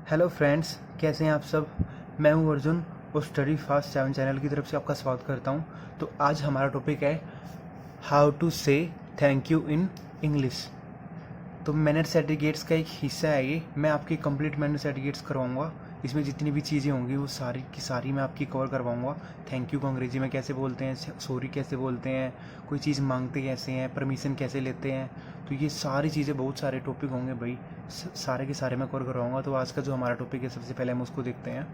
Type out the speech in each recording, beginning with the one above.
Hello friends, कैसे हैं आप सब। मैं हूं अर्जुन और स्टडी फास्ट 7 चैनल की तरफ से आपका स्वागत करता हूं। तो आज हमारा टॉपिक है हाउ टू से थैंक यू इन इंग्लिश। तो मैनर सर्टिफिकेट्स का एक हिस्सा है ये। मैं आपकी कंप्लीट मैनर सर्टिफिकेट्स करवाऊंगा। इसमें जितनी भी चीज़ें होंगी वो सारी की सारी मैं आपकी कवर करवाऊंगा। थैंक यू को अंग्रेजी में कैसे बोलते हैं, सॉरी कैसे बोलते हैं, कोई चीज़ मांगते कैसे हैं, परमिशन कैसे लेते हैं। तो ये सारी चीज़ें, बहुत सारे टॉपिक होंगे भाई, सारे के सारे मैं कवर करवाऊंगा। तो आज का जो हमारा टॉपिक है, सबसे पहले हम उसको देखते हैं।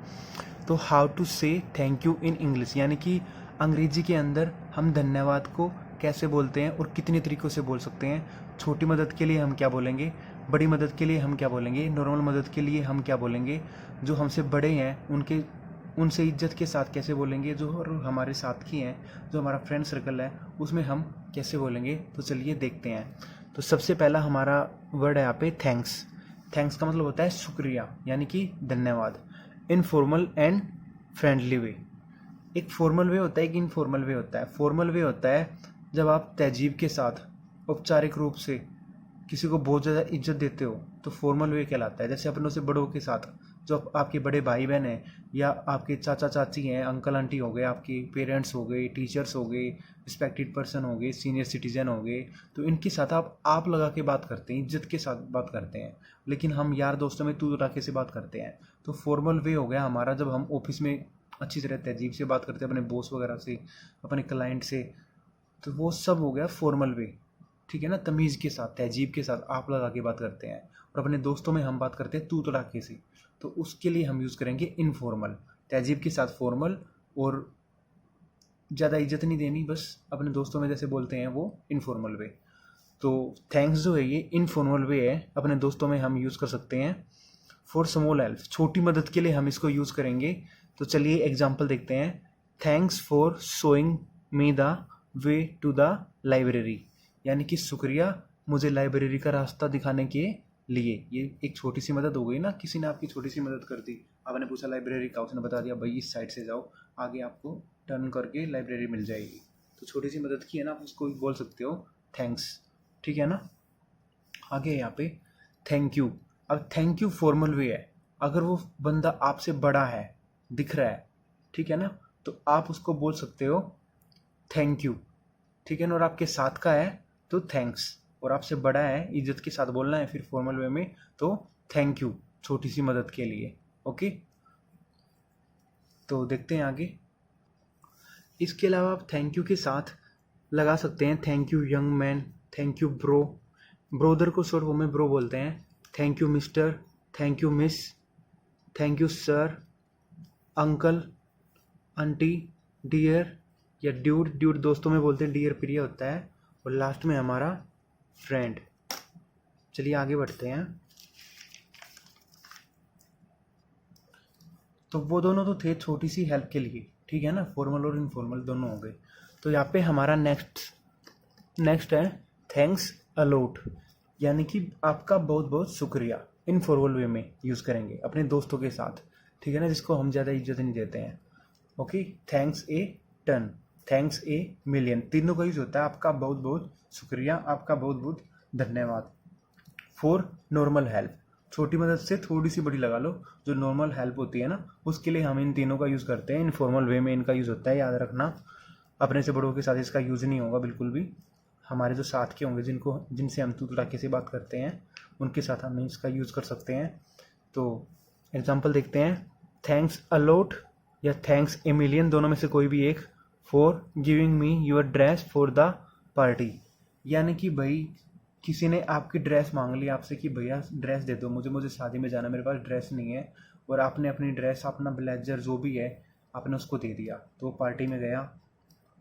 तो हाउ टू से थैंक यू इन इंग्लिश, यानी कि अंग्रेजी के अंदर हम धन्यवाद को कैसे बोलते हैं और कितने तरीक़ों से बोल सकते हैं। छोटी मदद के लिए हम क्या बोलेंगे, बड़ी मदद के लिए हम क्या बोलेंगे, नॉर्मल मदद के लिए हम क्या बोलेंगे, जो हमसे बड़े हैं उनसे इज्जत के साथ कैसे बोलेंगे, जो हमारे साथ की हैं, जो हमारा फ्रेंड सर्कल है उसमें हम कैसे बोलेंगे। तो चलिए देखते हैं। तो सबसे पहला हमारा वर्ड है यहाँ पे थैंक्स। थैंक्स का मतलब होता है शुक्रिया, यानी कि धन्यवाद। Informal and friendly way. एक फॉर्मल वे होता है, एक इनफॉर्मल वे होता है। फॉर्मल वे होता है जब आप तहजीब के साथ औपचारिक रूप से किसी को बहुत ज़्यादा इज्जत देते हो, तो फॉर्मल वे कहलाता है। जैसे अपनों से बड़ों के साथ, जो आपके बड़े भाई बहन हैं या आपके चाचा चाची हैं, अंकल आंटी हो गए, आपके पेरेंट्स हो गए, टीचर्स हो गए, रिस्पेक्टेड पर्सन हो गए, सीनियर सिटीजन हो गए, तो इनके साथ आप लगा के बात करते हैं, इज्जत के साथ बात करते हैं। लेकिन हम यार दोस्तों में तू तड़ाके से बात करते हैं। तो फॉर्मल वे हो गया हमारा जब हम ऑफिस में अच्छी तरह तहजीब से बात करते हैं अपने बॉस वगैरह से, अपने क्लाइंट से। तो वो सब हो गया फॉर्मल वे, ठीक है ना। तमीज़ के साथ, तहजीब के साथ आप लगा के बात करते हैं। और अपने दोस्तों में हम बात करते हैं तू तड़ाके से, तो उसके लिए हम यूज़ करेंगे इनफॉर्मल। तहजीब के साथ फॉर्मल, और ज़्यादा इज्जत नहीं देनी, बस अपने दोस्तों में जैसे बोलते हैं वो इनफॉर्मल वे। तो थैंक्स जो है ये इनफॉर्मल वे है, अपने दोस्तों में हम यूज़ कर सकते हैं। फॉर स्मॉल हेल्प, छोटी मदद के लिए हम इसको यूज़ करेंगे। तो चलिए एग्जाम्पल देखते हैं। Thanks for showing me the way to the library, यानी कि शुक्रिया मुझे लाइब्रेरी का रास्ता दिखाने के लिए। ये एक छोटी सी मदद हो गई ना, किसी ने आपकी छोटी सी मदद कर दी। आपने पूछा लाइब्रेरी का, उसने बता दिया भाई इस साइड से जाओ, आगे आपको टर्न करके लाइब्रेरी मिल जाएगी। तो छोटी सी मदद की है ना, आप उसको बोल सकते हो थैंक्स, ठीक है ना। आगे यहाँ पे थैंक यू। अब थैंक यू फॉर्मल वे है। अगर वो बंदा आपसे बड़ा है, दिख रहा है, ठीक है ना, तो आप उसको बोल सकते हो थैंक यू, ठीक है ना। और आपके साथ का है तो थैंक्स, और आपसे बड़ा है, इज्जत के साथ बोलना है फिर फॉर्मल वे में, तो थैंक यू छोटी सी मदद के लिए। ओके, तो देखते हैं आगे। इसके अलावा आप थैंक यू के साथ लगा सकते हैं thank you young man, thank you bro. Brother को शॉर्ट फॉर्म में ब्रो बोलते हैं। Thank you mister, thank you miss, thank you sir, uncle, aunty, dear या ड्यूड। ड्यूड दोस्तों में बोलते हैं, डियर प्रिय होता है। और लास्ट में हमारा फ्रेंड। चलिए आगे बढ़ते हैं। तो वो दोनों तो थे छोटी सी हेल्प के लिए, ठीक है ना, फॉर्मल और इनफॉर्मल दोनों हो गए। तो यहाँ पे हमारा नेक्स्ट है थैंक्स अलॉट, यानी कि आपका बहुत बहुत शुक्रिया। इनफॉर्मल वे में यूज़ करेंगे अपने दोस्तों के साथ, ठीक है ना, जिसको हम ज़्यादा इज्जत नहीं देते हैं। Okay, thanks a ton, thanks a million, तीनों का यूज होता है आपका बहुत बहुत शुक्रिया, आपका बहुत बहुत धन्यवाद। फॉर नॉर्मल हेल्प, छोटी मदद से थोड़ी सी बड़ी लगा लो, जो नॉर्मल हेल्प होती है ना, उसके लिए हम इन तीनों का यूज़ करते हैं। इनफॉर्मल वे में इनका यूज़ होता है, याद रखना। अपने से बड़ों के साथ इसका यूज़ नहीं होगा बिल्कुल भी। हमारे जो साथ के होंगे, जिनसे हम तू तड़ाके से बात करते हैं, उनके साथ हम इसका यूज़ कर सकते हैं। तो एग्जाम्पल देखते हैं। थैंक्स अलॉट या थैंक्स ए मिलियन, दोनों में से कोई भी एक। For giving me your dress for the party, यानी कि भाई किसी ने आपकी ड्रेस मांग ली आपसे कि भैया ड्रेस दे दो मुझे शादी में जाना, मेरे पास ड्रेस नहीं है, और आपने अपनी ड्रेस, अपना ब्लेजर जो भी है, आपने उसको दे दिया। तो वो पार्टी में गया,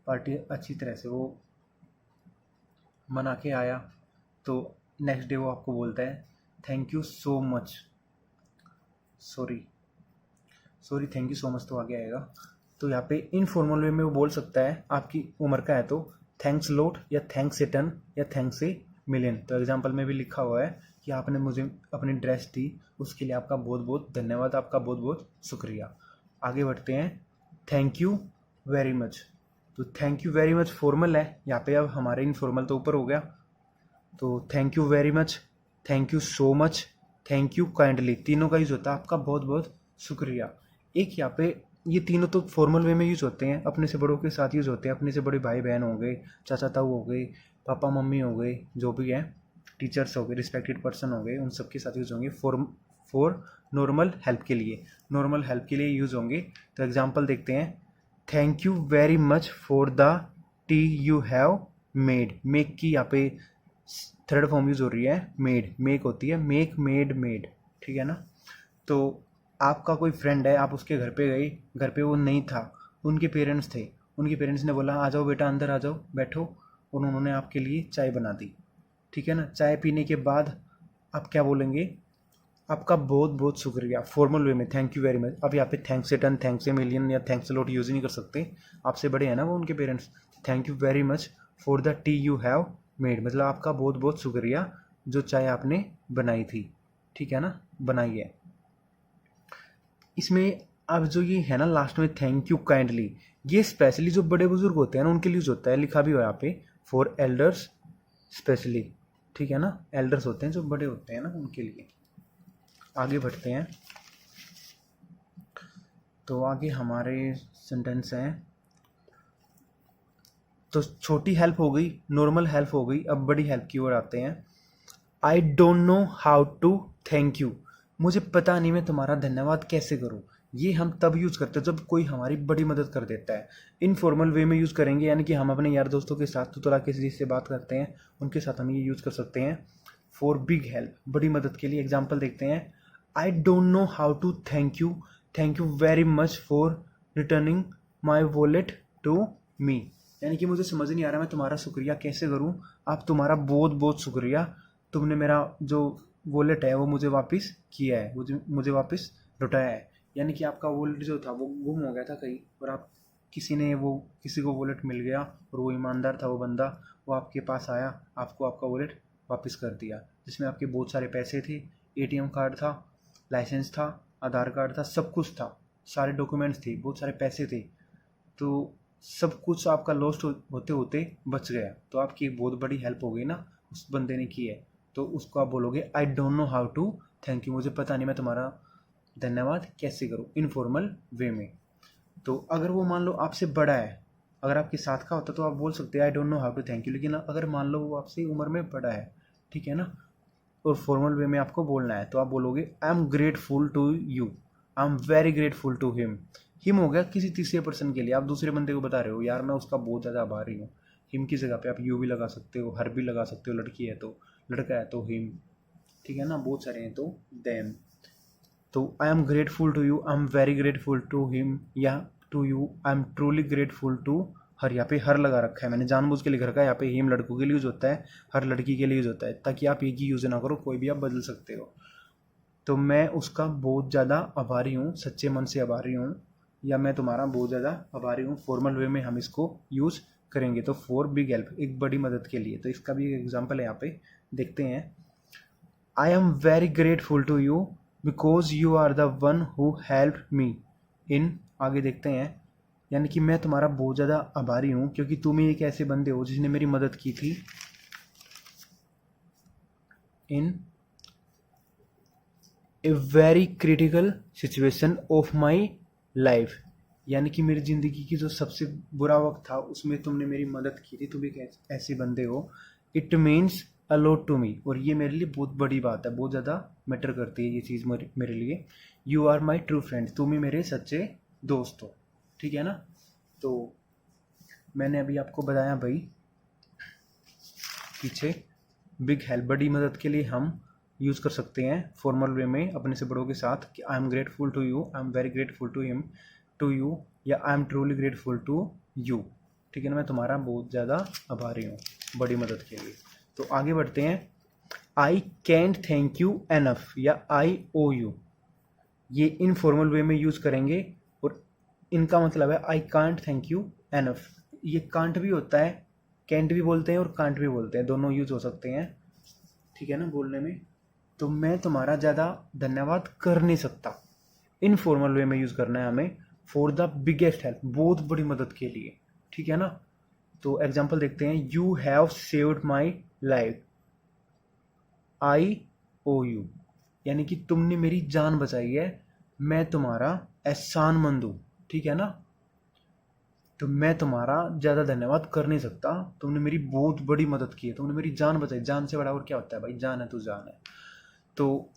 पार्टी अच्छी तरह से वो मना के आया, तो नेक्स्ट डे वो आपको बोलता है thank you so much, sorry thank you so much, तो आगे आएगा। तो यहाँ पे इनफॉर्मल वे में वो बोल सकता है, आपकी उम्र का है तो थैंक्स लॉट या थैंक्स ए टन या थैंक्स ए मिलियन। तो एग्जाम्पल में भी लिखा हुआ है कि आपने मुझे अपनी ड्रेस दी, उसके लिए आपका बहुत बहुत धन्यवाद, आपका बहुत बहुत शुक्रिया। आगे बढ़ते हैं। Thank you very much. तो thank you very much formal है यहाँ पे, अब हमारे इनफॉर्मल तो ऊपर हो गया। तो thank you very much, thank you so much, thank you kindly, तीनों का यूज़ होता है आपका बहुत बहुत शुक्रिया। एक यहाँ पे ये तीनों तो फॉर्मल वे में यूज़ होते हैं, अपने से बड़ों के साथ यूज़ होते हैं, अपने से बड़े भाई बहन हो गए, चाचा ताऊ हो गए, पापा मम्मी हो गए, जो भी हैं, टीचर्स हो गए, रिस्पेक्टेड पर्सन हो गए, उन सब के साथ यूज़ होंगे। फॉर नॉर्मल हेल्प के लिए, नॉर्मल हेल्प के लिए यूज़ होंगे। तो एग्जांपल देखते हैं, thank you very much for the tea you have made. Make की यहाँ पे थर्ड फॉर्म यूज़ हो रही है, मेड, मेक होती है, मेक मेड मेड, ठीक है ना। तो आपका कोई फ्रेंड है, आप उसके घर पे गए, घर पे वो नहीं था, उनके पेरेंट्स थे, उनके पेरेंट्स ने बोला आ जाओ बेटा अंदर आ जाओ बैठो, और उन्होंने आपके लिए चाय बना दी, ठीक है ना। चाय पीने के बाद आप क्या बोलेंगे, आपका बहुत बहुत शुक्रिया, फॉर्मल वे में थैंक यू वेरी मच। अब यहाँ पे thanks a ton, thanks a million या थैंक्स अ लॉट यूज़ ही नहीं कर सकते, आपसे बड़े हैं ना वो उनके parents. Thank you very much for the tea you have made, मतलब आपका बहुत बहुत शुक्रिया जो चाय आपने बनाई थी, ठीक है ना, बनाई है। इसमें अब जो ये है ना लास्ट में थैंक यू काइंडली, ये स्पेशली जो बड़े बुजुर्ग होते हैं ना उनके लिए यूज होता है, लिखा भी हो यहाँ पे फॉर एल्डर्स स्पेशली, ठीक है ना, एल्डर्स होते हैं जो बड़े होते हैं ना उनके लिए। आगे बढ़ते हैं, तो आगे हमारे सेंटेंस हैं, तो छोटी हेल्प हो गई, नॉर्मल हेल्प हो गई, अब बड़ी हेल्प की ओर आते हैं। I don't know how to thank you, मुझे पता नहीं मैं तुम्हारा धन्यवाद कैसे करूँ। ये हम तब यूज़ करते हैं जब कोई हमारी बड़ी मदद कर देता है। इनफॉर्मल वे में यूज़ करेंगे, यानी कि हम अपने यार दोस्तों के साथ तो किसी चीज़ से बात करते हैं, उनके साथ हम ये यूज़ कर सकते हैं फॉर बिग हेल्प, बड़ी मदद के लिए। एग्जाम्पल देखते हैं, I don't know how to thank you very much for returning my wallet to me, यानी कि मुझे समझ नहीं आ रहा मैं तुम्हारा शुक्रिया कैसे करूं, आप तुम्हारा बहुत बहुत शुक्रिया, तुमने मेरा जो वॉलेट है वो मुझे वापस किया है, मुझे वापस लौटाया है। यानी कि आपका वॉलेट जो था वो गुम हो गया था कहीं, और आप किसी को वॉलेट मिल गया, और वो ईमानदार था वो बंदा, वो आपके पास आया, आपको आपका वॉलेट वापस कर दिया, जिसमें आपके बहुत सारे पैसे थे, एटीएम कार्ड था, लाइसेंस था, आधार कार्ड था, सब कुछ था, सारे डॉक्यूमेंट्स थे, बहुत सारे पैसे थे, तो सब कुछ आपका लॉस्ट होते होते बच गया। तो आपकी एक बहुत बड़ी हेल्प हो गई ना, उस बंदे ने की है, तो उसको आप बोलोगे I don't know how to thank you, मुझे पता नहीं मैं तुम्हारा धन्यवाद कैसे करूँ, इनफॉर्मल वे में। तो अगर वो मान लो आपसे बड़ा है, अगर आपके साथ का होता तो आप बोल सकते हैं I don't know how to thank you, लेकिन अगर मान लो वो आपसे उम्र में बड़ा है, ठीक है ना, और फॉर्मल वे में आपको बोलना है, तो आप बोलोगे I am grateful to you, I am very grateful to him. Him हो गया किसी तीसरे पर्सन के लिए, आप दूसरे बंदे को बता रहे हो यार मैं उसका बहुत ज़्यादा आभारी हूँ। हिम की जगह पे आप यू भी लगा सकते हो, हर भी लगा सकते हो, लड़की है तो, लड़का है तो हिम, ठीक है ना, बहुत सारे हैं तो देम। तो I am grateful to you, I am very grateful to him, या to you, I am truly grateful to her, यहाँ पे हर लगा रखा है मैंने, जानबूझ के लिख रखा है यहाँ पे, हिम लड़कों के लिए यूज़ होता है, हर लड़की के लिए यूज़ होता है, ताकि आप एक ही यूज़ ना करो, कोई भी आप बदल सकते हो। तो मैं उसका बहुत ज़्यादा आभारी हूँ, सच्चे मन से आभारी हूँ, या मैं तुम्हारा बहुत ज़्यादा आभारी हूँ, फॉर्मल वे में हम इसको यूज़ करेंगे। तो फॉर बिग हेल्प, एक बड़ी मदद के लिए, तो इसका भी एक एग्जांपल है यहाँ पे, देखते हैं। I am very grateful to you because you are the one who help me in, आगे देखते हैं, यानी कि मैं तुम्हारा बहुत ज़्यादा आभारी हूँ क्योंकि तुम ही एक ऐसे बंदे हो जिसने मेरी मदद की थी in a very critical situation of my life, यानी कि मेरी ज़िंदगी की जो सबसे बुरा वक्त था उसमें तुमने मेरी मदद की थी, तुम एक ऐसे बंदे हो। It means a lot to me, और ये मेरे लिए बहुत बड़ी बात है, बहुत ज़्यादा मैटर करती है ये चीज़ मेरे लिए। You are my true friend, तुम ही मेरे सच्चे दोस्त हो, ठीक है ना। तो मैंने अभी आपको बताया भाई पीछे, बिग हेल्प, बड़ी मदद के लिए हम यूज़ कर सकते हैं फॉर्मल वे में अपने से बड़ों के साथ कि I am grateful to you, I am very grateful to him, to you, या I am truly grateful to you, ठीक है ना, मैं तुम्हारा बहुत ज़्यादा आभारी हूँ बड़ी मदद के लिए। तो आगे बढ़ते हैं, आई कैंट थैंक यू एनफ, या आई ओ यू, ये इनफॉर्मल वे में यूज़ करेंगे, और इनका मतलब है I can't thank you enough. ये कांट भी होता है, कैंट भी बोलते हैं और कांट भी बोलते हैं, दोनों यूज़ हो सकते हैं, ठीक है ना, बोलने में। तो मैं तुम्हारा ज़्यादा धन्यवाद कर नहीं सकता, इनफॉर्मल वे में यूज़ करना है हमें फॉर द बिगेस्ट हेल्प, बहुत बड़ी मदद के लिए, ठीक है ना। तो एग्जांपल देखते हैं, you have saved my life, I owe you, यानी कि तुमने मेरी जान बचाई है, मैं तुम्हारा एहसानमंद हूँ, ठीक है ना। तो मैं तुम्हारा ज़्यादा धन्यवाद कर नहीं सकता, तुमने मेरी बहुत बड़ी मदद की है, तुमने मेरी जान बचाई। जान से बड़ा और क्या होता है भाई, जान है तो जान है। तो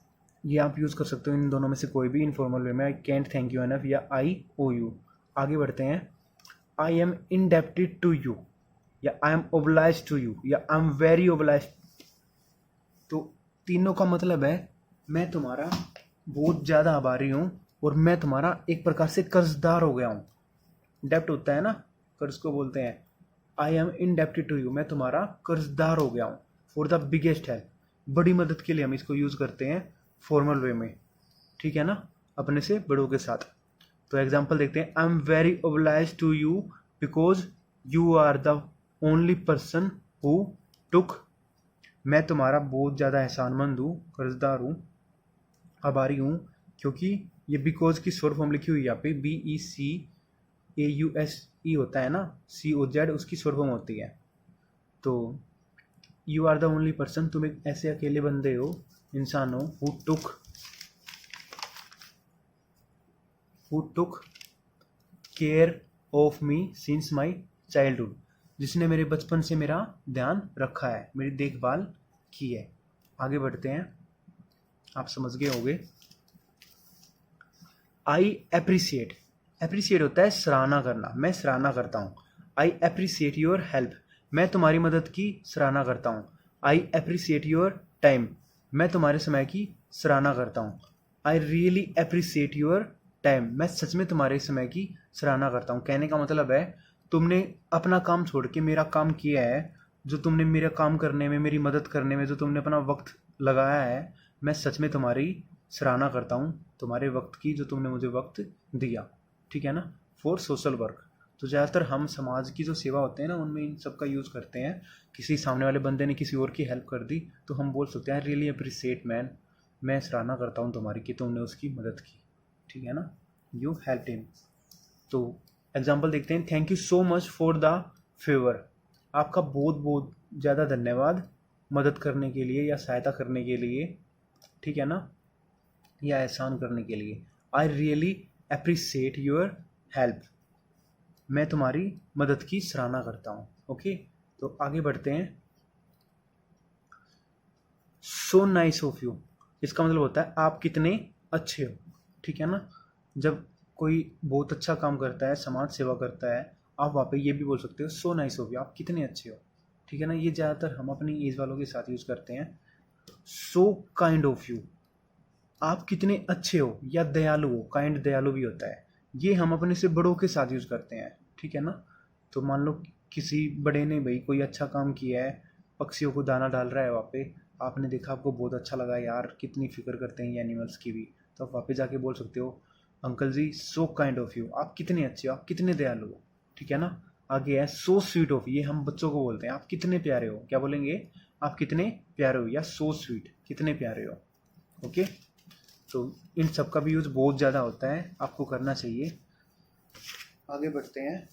ये आप यूज़ कर सकते हो इन दोनों में से कोई भी इनफॉर्मल वे में, I can't thank you enough या आई ओ यू। आगे बढ़ते हैं, I am indebted to you, या I am obliged to you, या आई एम वेरी ओब्लाइज। तो तीनों का मतलब है मैं तुम्हारा बहुत ज़्यादा आभारी हूँ, और मैं तुम्हारा एक प्रकार से कर्जदार हो गया हूँ। डेप्ट होता है ना, कर्ज को बोलते हैं। I am indebted to you, मैं तुम्हारा कर्जदार हो गया हूँ। फॉर द बिगेस्ट हेल्प, बड़ी मदद के लिए हम इसको यूज़ करते हैं फॉर्मल वे में, ठीक है ना, अपने से बड़ों के साथ। तो एग्जाम्पल देखते हैं, I am very oblige to you because you are the only person who took. मैं तुम्हारा बहुत ज़्यादा एहसानमंद हूँ, कर्जदार हूँ, आभारी हूँ, क्योंकि ये बिकॉज की शॉर्ट फॉर्म लिखी हुई है यहाँ पे, BECAUSE होता है ना, COZ उसकी शॉर्ट फॉर्म होती है। तो you are the only person, तुम एक ऐसे अकेले बंदे हो, इंसान हो, who took care of me since my childhood, जिसने मेरे बचपन से मेरा ध्यान रखा है, मेरी देखभाल की है। आगे बढ़ते हैं, आप समझ गए होंगे। आई एप्रिसिएट, एप्रिसिएट होता है सराहना करना, मैं सराहना करता हूँ। आई एप्रिसिएट योर हेल्प, मैं तुम्हारी मदद की सराहना करता हूँ। आई एप्रिसिएट योर टाइम, मैं तुम्हारे समय की सराहना करता हूँ। I really appreciate your time, मैं सच में तुम्हारे समय की सराहना करता हूँ। कहने का मतलब है तुमने अपना काम छोड़ के मेरा काम किया है, जो तुमने मेरा काम करने में, मेरी मदद करने में जो तुमने अपना वक्त लगाया है, मैं सच में तुम्हारी सराहना करता हूँ, तुम्हारे वक्त की, जो तुमने मुझे वक्त दिया, ठीक है ना। फॉर सोशल वर्क, तो ज़्यादातर हम समाज की जो सेवा होते हैं ना, उनमें इन सब का यूज़ करते हैं। किसी सामने वाले बंदे ने किसी और की हेल्प कर दी, तो हम बोल सकते हैं रियली अप्रिसिएट मैन, मैं सराहना करता हूँ तुम्हारी कि तुमने उसकी मदद की, ठीक है ना, यू हेल्प्ड हिम। तो एग्जाम्पल देखते हैं, thank you so much for the favour, आपका बहुत बहुत ज़्यादा धन्यवाद मदद करने के लिए या सहायता करने के लिए, ठीक है ना, या एहसान करने के लिए। I really appreciate your help, मैं तुम्हारी मदद की सराहना करता हूँ। ओके, तो आगे बढ़ते हैं। सो नाइस ऑफ यू, इसका मतलब होता है आप कितने अच्छे हो, ठीक है ना। जब कोई बहुत अच्छा काम करता है, समाज सेवा करता है, आप वहाँ पे ये भी बोल सकते हो सो नाइस ऑफ यू, आप कितने अच्छे हो, ठीक है ना। ये ज़्यादातर हम अपनी एज वालों के साथ यूज़ करते हैं। सो काइंड ऑफ यू, आप कितने अच्छे हो, या दयालु हो, काइंड दयालु भी होता है, ये हम अपने से बड़ों के साथ यूज़ करते हैं, ठीक है ना। तो मान लो किसी बड़े ने भाई कोई अच्छा काम किया है, पक्षियों को दाना डाल रहा है वहाँ पे, आपने देखा, आपको बहुत अच्छा लगा, यार कितनी फिक्र करते हैं ये एनिमल्स की भी, तो आप वहाँ पे जाके बोल सकते हो uncle ji so kind of you, आप कितने अच्छे हो, आप कितने दयालु हो, ठीक है ना। आगे है सो स्वीट ऑफ, ये हम बच्चों को बोलते हैं, आप कितने प्यारे हो, क्या बोलेंगे, आप कितने प्यारे हो, या सो स्वीट, कितने प्यारे हो। ओके, तो इन सब का भी यूज़ बहुत ज़्यादा होता है, आपको करना चाहिए। आगे बढ़ते हैं,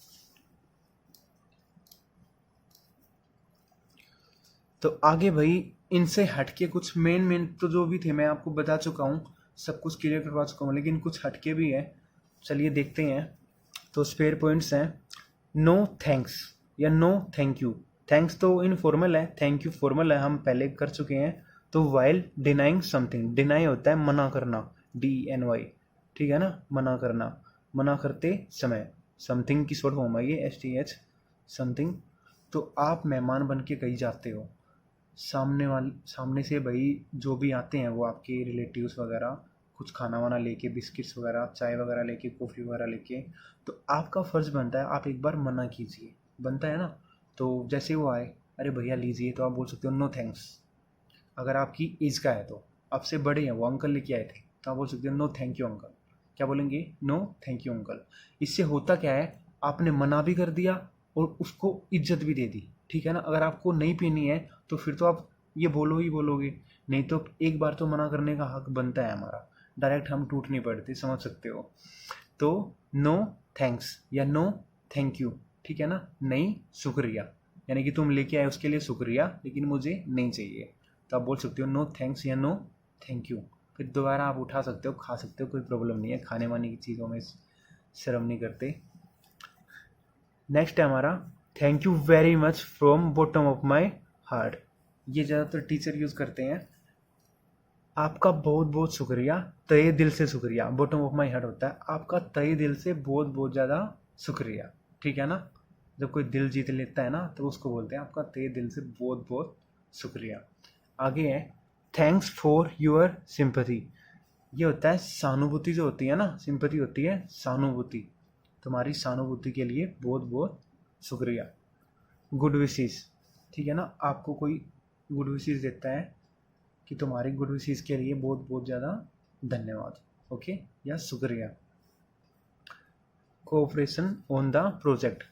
तो आगे भाई इनसे हटके कुछ मेन तो जो भी थे मैं आपको बता चुका हूँ, सब कुछ क्लियर करवा चुका हूँ, लेकिन कुछ हटके भी है, चलिए देखते हैं। तो स्पेयर पॉइंट्स हैं, नो थैंक्स या नो थैंक यू। थैंक्स तो इनफॉर्मल है, थैंक यू फॉर्मल है, हम पहले कर चुके हैं। तो वाइल डिनाइंग समथिंग, डिनाई होता है मना करना, DENY, ठीक है ना, मना करना, मना करते समय। समथिंग की शॉर्ट फॉर्म है ये, STH, समथिंग। तो आप मेहमान बन के कहीं जाते हो, सामने से भाई जो भी आते हैं वो आपके रिलेटिव्स वगैरह, कुछ खाना वाना लेके, बिस्किट्स वगैरह, चाय वगैरह लेके, कॉफ़ी वगैरह लेके, तो आपका फ़र्ज़ बनता है आप एक बार मना कीजिए, बनता है ना। तो जैसे वो आए, अरे भैया लीजिए, तो आप बोल सकते हो नो थैंक्स। अगर आपकी एज का है तो, आपसे बड़े हैं, वो अंकल लेके आए थे, तो आप बोल सकते हो नो थैंक यू अंकल। क्या बोलेंगे, नो थैंक यू अंकल। इससे होता क्या है, आपने मना भी कर दिया और उसको इज्जत भी दे दी, ठीक है ना। अगर आपको नहीं पीनी है तो फिर तो आप ये बोलो ही बोलोगे, नहीं तो एक बार तो मना करने का हक बनता है हमारा, डायरेक्ट हम टूट नहीं पड़ते, समझ सकते हो। तो नो थैंक्स या नो थैंक यू, ठीक है ना, नहीं शुक्रिया, यानी कि तुम लेके आए उसके लिए शुक्रिया, लेकिन मुझे नहीं चाहिए, तो आप बोल सकते हो नो थैंक्स या नो थैंक यू। फिर दोबारा आप उठा सकते हो, खा सकते हो, कोई प्रॉब्लम नहीं है, खाने वाने की चीज़ों में शर्म नहीं करते। नेक्स्ट है हमारा thank you very much from bottom of my heart. ये ज़्यादातर टीचर यूज़ करते हैं। आपका बहुत बहुत शुक्रिया, तहे दिल से शुक्रिया। बॉटम ऑफ माई हार्ट होता है आपका तहे दिल से बहुत बहुत ज़्यादा शुक्रिया, ठीक है ना। जब कोई दिल जीत लेता है ना तो उसको बोलते हैं आपका तहे दिल से बहुत बहुत शुक्रिया। आगे है थैंक्स फॉर योर सिंपैथी। ये होता है सहानुभूति जो होती है ना, सिंपैथी होती है सहानुभूति। तुम्हारी सहानुभूति के लिए बहुत बहुत शुक्रिया। गुड विशेस, ठीक है ना, आपको कोई गुड विशेस देता है कि तुम्हारी गुड विशेस के लिए बहुत बहुत ज़्यादा धन्यवाद, ओके, या शुक्रिया। Cooperation on the project,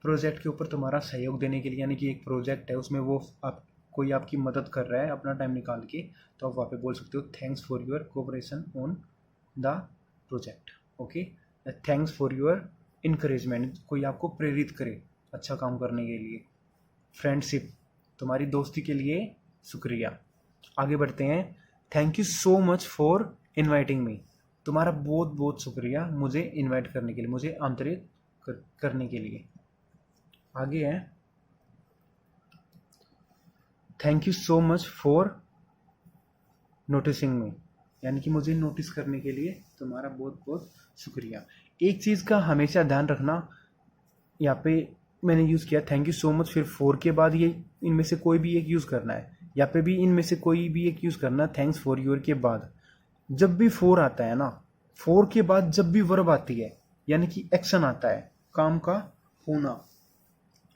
project के ऊपर तुम्हारा सहयोग देने के लिए, यानी कि एक प्रोजेक्ट है उसमें वो आप कोई आपकी मदद कर रहा है अपना टाइम निकाल के, तो आप वहाँ पे बोल सकते हो thanks for your cooperation on the project, okay. Thanks for your encouragement, कोई आपको प्रेरित करे अच्छा काम करने के लिए। फ्रेंडशिप, तुम्हारी दोस्ती के लिए शुक्रिया। आगे बढ़ते हैं, thank you so much for inviting me. तुम्हारा बहुत बहुत शुक्रिया मुझे इनवाइट करने के लिए, मुझे आमंत्रित करने के लिए। आगे है thank you so much for noticing me, यानी कि मुझे नोटिस करने के लिए तुम्हारा बहुत बहुत शुक्रिया। एक चीज़ का हमेशा ध्यान रखना, यहाँ पे मैंने यूज़ किया थैंक यू सो मच, फिर फोर के बाद ये इनमें से कोई भी एक यूज़ करना है, यहाँ पे भी इनमें से कोई भी एक यूज़ करना है। थैंक्स फॉर योर के बाद जब भी फोर आता है ना, फोर के बाद जब भी वर्ब आती है, यानी कि एक्शन आता है, काम का होना,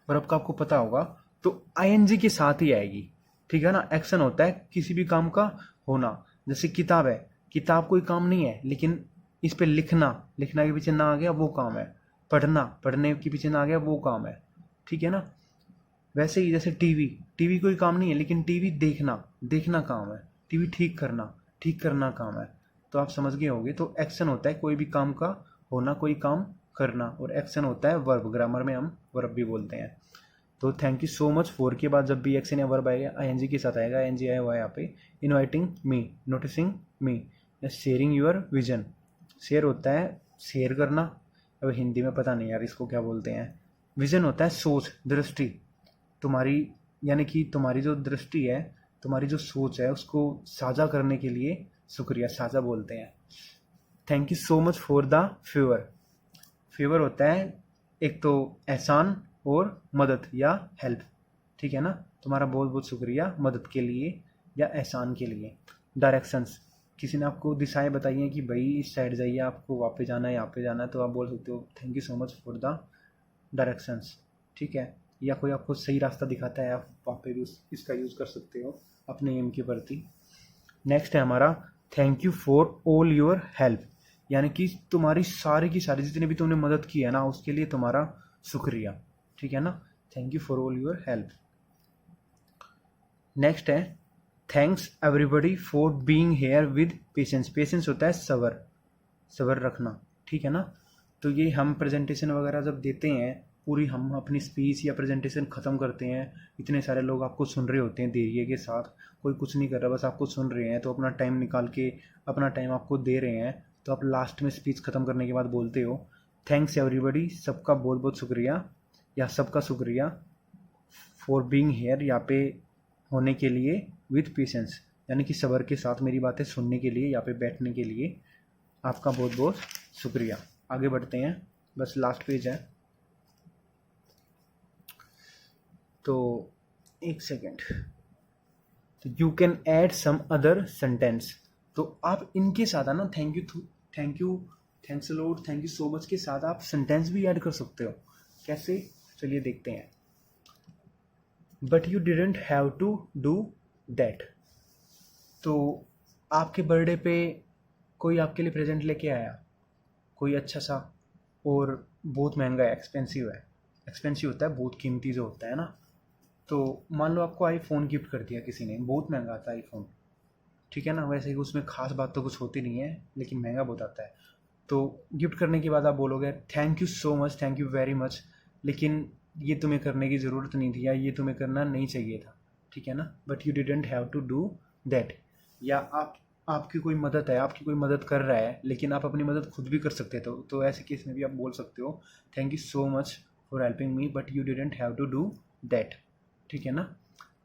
वर्ब का आपको पता होगा, तो आईएनजी के साथ ही आएगी, ठीक है ना। एक्शन होता है किसी भी काम का होना। जैसे किताब है, किताब कोई काम नहीं है, लेकिन इस पे लिखना, लिखना के पीछे ना आ गया वो काम है। पढ़ना, पढ़ने के पीछे ना आ गया वो काम है, ठीक है ना। वैसे ही जैसे टीवी, टीवी कोई काम नहीं है, लेकिन टीवी देखना, देखना काम है। टीवी ठीक करना, ठीक करना काम है। तो आप समझ गए होंगे। तो एक्शन होता है कोई भी काम का होना, कोई काम करना, और एक्शन होता है वर्ब, ग्रामर में हम वर्ब भी बोलते हैं। तो thank you so much four के बाद जब भी एक्शन या वर्ब आएगा, आईएनजी के साथ आएगा, आईएनजी आया हुआ है यहाँ पे। इनवाइटिंग मी, नोटिसिंग मी, या शेयरिंग योर विजन। शेयर होता है शेयर करना, अब हिंदी में पता नहीं यार इसको क्या बोलते हैं। विजन होता है सोच, दृष्टि तुम्हारी, यानी कि तुम्हारी जो दृष्टि है, तुम्हारी जो सोच है, उसको साझा करने के लिए शुक्रिया, साझा बोलते हैं। Thank you so much for the favour. Favour होता है एक तो एहसान और मदद या हेल्प, ठीक है ना। तुम्हारा बहुत बहुत शुक्रिया मदद के लिए या एहसान के लिए। डायरेक्शंस, किसी ने आपको दिशाएं बताई हैं कि भाई इस साइड जाइए, आपको वहाँ पे जाना है, यहाँ पे जाना है, तो आप बोल सकते हो thank you so much for the directions, ठीक है। या कोई आपको सही रास्ता दिखाता है, आप वहाँ पे भी इसका यूज़ कर सकते हो अपने एम के प्रति। नेक्स्ट है हमारा thank you for all your help, यानी कि तुम्हारी सारी की सारी जितनी भी तुमने मदद की है ना, उसके लिए तुम्हारा शुक्रिया, ठीक है ना। Thank you for all your help. Next है thanks everybody for being here with patience. Patience होता है सबर, सबर रखना, ठीक है ना। तो ये हम प्रेजेंटेशन वगैरह जब देते हैं, पूरी हम अपनी स्पीच या प्रेजेंटेशन ख़त्म करते हैं, इतने सारे लोग आपको सुन रहे होते हैं धैर्य के साथ, कोई कुछ नहीं कर रहा, बस आपको सुन रहे हैं, तो अपना टाइम निकाल के अपना टाइम आपको दे रहे हैं, तो आप लास्ट में स्पीच ख़त्म करने के बाद बोलते हो थैंक्स एवरीबडी, सबका बहुत बहुत शुक्रिया या सबका शुक्रिया, फॉर बीइंग हेयर, यहाँ पे होने के लिए, विथ पेशेंस, यानी कि सबर के साथ मेरी बातें सुनने के लिए, यहाँ पे बैठने के लिए आपका बहुत बहुत शुक्रिया। आगे बढ़ते हैं, बस लास्ट पेज है, तो एक सेकेंड। तो you can add some other sentence, तो आप इनके साथ है ना thank you, thanks a lot, thank you so much के साथ आप सेंटेंस भी ऐड कर सकते हो। कैसे, चलिए देखते हैं। But you didn't have to do that, तो आपके बर्थडे पे कोई आपके लिए प्रेजेंट लेके आया, कोई अच्छा सा, और बहुत महंगा है, एक्सपेंसिव है, एक्सपेंसिव होता है बहुत कीमती जो होता है ना। तो मान लो आपको आईफोन गिफ्ट कर दिया किसी ने, बहुत महंगा आता है आईफोन, ठीक है ना। वैसे ही उसमें खास बात तो कुछ होती नहीं है, लेकिन महंगा बहुत आता है। तो गिफ्ट करने के बाद आप बोलोगे thank you so much, thank you very much, लेकिन ये तुम्हें करने की ज़रूरत नहीं थी, या ये तुम्हें करना नहीं चाहिए था, ठीक है ना। But you didn't have to do that. या आप आपकी कोई मदद है, आपकी कोई मदद कर रहा है, लेकिन आप अपनी मदद खुद भी कर सकते थे, तो ऐसे केस में भी आप बोल सकते हो thank you so much for helping me but you didn't have to do that. ठीक है ना।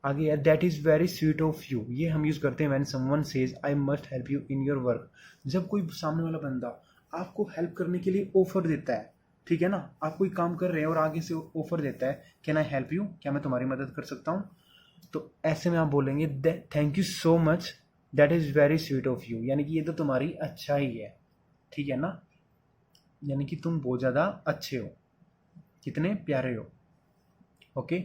आगे है that is very sweet of you. ये हम यूज़ करते हैं when someone says I must help you in your work. जब कोई सामने वाला बंदा आपको हेल्प करने के लिए ऑफर देता है, ठीक है ना, आप कोई काम कर रहे हैं और आगे से ऑफर देता है कैन आई हेल्प यू, क्या मैं तुम्हारी मदद कर सकता हूँ, तो ऐसे में आप बोलेंगे thank you so much that is very sweet of you, यानी कि ये तो तुम्हारी अच्छा ही है। ठीक है ना, यानी कि तुम बहुत ज़्यादा अच्छे हो, कितने प्यारे हो। ओके,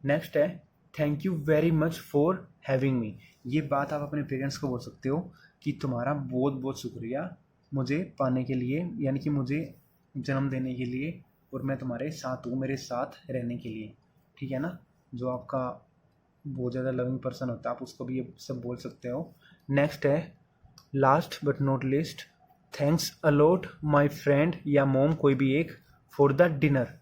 नेक्स्ट है thank you very much for having me. ये बात आप अपने पेरेंट्स को बोल सकते हो कि तुम्हारा बहुत बहुत शुक्रिया मुझे पाने के लिए, यानी कि मुझे जन्म देने के लिए, और मैं तुम्हारे साथ हूँ, मेरे साथ रहने के लिए। ठीक है ना, जो आपका बहुत ज़्यादा लविंग पर्सन होता है आप उसको भी ये सब बोल सकते हो। नेक्स्ट है last but not list thanks a lot my friend या मोम, कोई भी एक, फॉर द डिनर,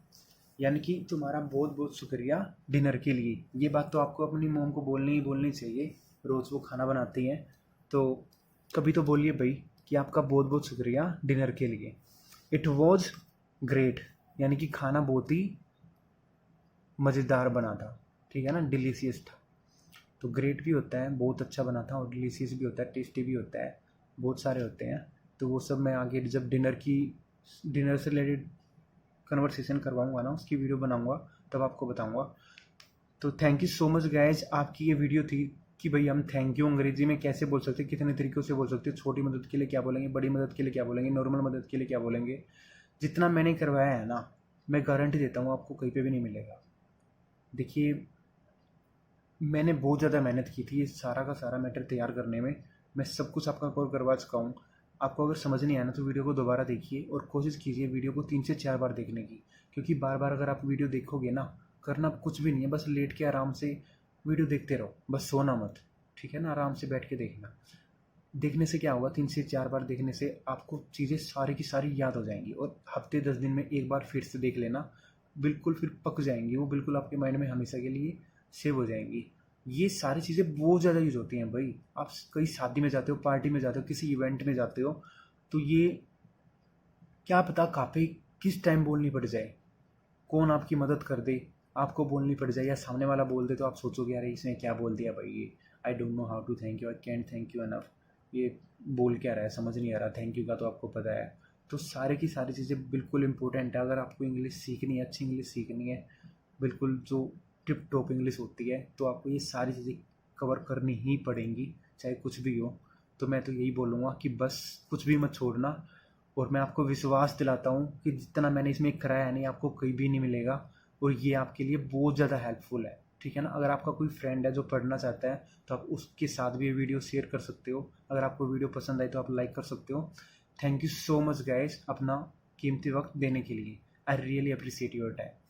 यानी कि तुम्हारा बहुत बहुत शुक्रिया डिनर के लिए। ये बात तो आपको अपनी मोम को बोलनी चाहिए, रोज़ वो खाना बनाती हैं, तो कभी तो बोलिए भाई कि आपका बहुत बहुत शुक्रिया डिनर के लिए। इट वॉज ग्रेट, यानी कि खाना बहुत ही मज़ेदार बना था। ठीक है ना, डिलीशियस था। तो ग्रेट भी होता है बहुत अच्छा बना था, और डिलीशियस भी होता है, टेस्टी भी होता है, बहुत सारे होते हैं। तो वो सब मैं आगे जब डिनर से रिलेटेड कन्वर्सेशन करवाऊंगा ना, उसकी वीडियो बनाऊंगा, तब आपको बताऊंगा। तो thank you so much guys. आपकी ये वीडियो थी कि भाई हम थैंक यू अंग्रेजी में कैसे बोल सकते हैं, कितने तरीक़ों से बोल सकते हैं, छोटी मदद के लिए क्या बोलेंगे, बड़ी मदद के लिए क्या बोलेंगे, नॉर्मल मदद के लिए क्या बोलेंगे। जितना मैंने करवाया है ना, मैं गारंटी देता हूँ आपको कहीं पे भी नहीं मिलेगा। देखिए, मैंने बहुत ज़्यादा मेहनत की थी ये सारा का सारा मैटर तैयार करने में, मैं सब कुछ आपका कवर करवा चुका हूँ। आपको अगर समझ नहीं आया ना तो वीडियो को दोबारा देखिए, और कोशिश कीजिए वीडियो को 3 से 4 बार देखने की, क्योंकि बार बार अगर आप वीडियो देखोगे ना, करना कुछ भी नहीं है, बस लेट के आराम से वीडियो देखते रहो, बस सोना मत। ठीक है ना, आराम से बैठ के देखना। देखने से क्या होगा, 3 से 4 बार देखने से आपको चीज़ें सारी की सारी याद हो जाएंगी, और हफ्ते 10 दिन में एक बार फिर से देख लेना, बिल्कुल फिर पक जाएंगी वो, बिल्कुल आपके माइंड में हमेशा के लिए सेव हो जाएंगी। ये सारी चीज़ें बहुत ज़्यादा यूज़ होती हैं भाई। आप कहीं शादी में जाते हो, पार्टी में जाते हो, किसी इवेंट में जाते हो, तो ये क्या पता कहाँ पे किस टाइम बोलनी पड़ जाए, कौन आपकी मदद कर दे, आपको बोलनी पड़ जाए, या सामने वाला बोल दे तो आप सोचोगे यार इसने क्या बोल दिया भाई, ये I don't know how to thank you, I can't thank you enough, ये बोल क्या रहा है, समझ नहीं आ रहा, थैंक यू का तो आपको पता है। तो सारे की सारी चीज़ें बिल्कुल इंपॉर्टेंट है। अगर आपको इंग्लिश सीखनी है, अच्छी इंग्लिश सीखनी है, बिल्कुल जो टिप टॉप इंग्लिश होती है, तो आपको ये सारी चीज़ें कवर करनी ही पड़ेंगी, चाहे कुछ भी हो। तो मैं तो यही बोलूँगा कि बस कुछ भी मत छोड़ना, और मैं आपको विश्वास दिलाता हूँ कि जितना मैंने इसमें कराया नहीं, आपको कहीं भी नहीं मिलेगा, और ये आपके लिए बहुत ज़्यादा हेल्पफुल है। ठीक है ना, अगर आपका कोई फ्रेंड है जो पढ़ना चाहता है तो आप उसके साथ भी ये वीडियो शेयर कर सकते हो। अगर आपको वीडियो पसंद आई तो आप लाइक कर सकते हो। Thank you so much guys अपना कीमती वक्त देने के लिए। I really appreciate your time.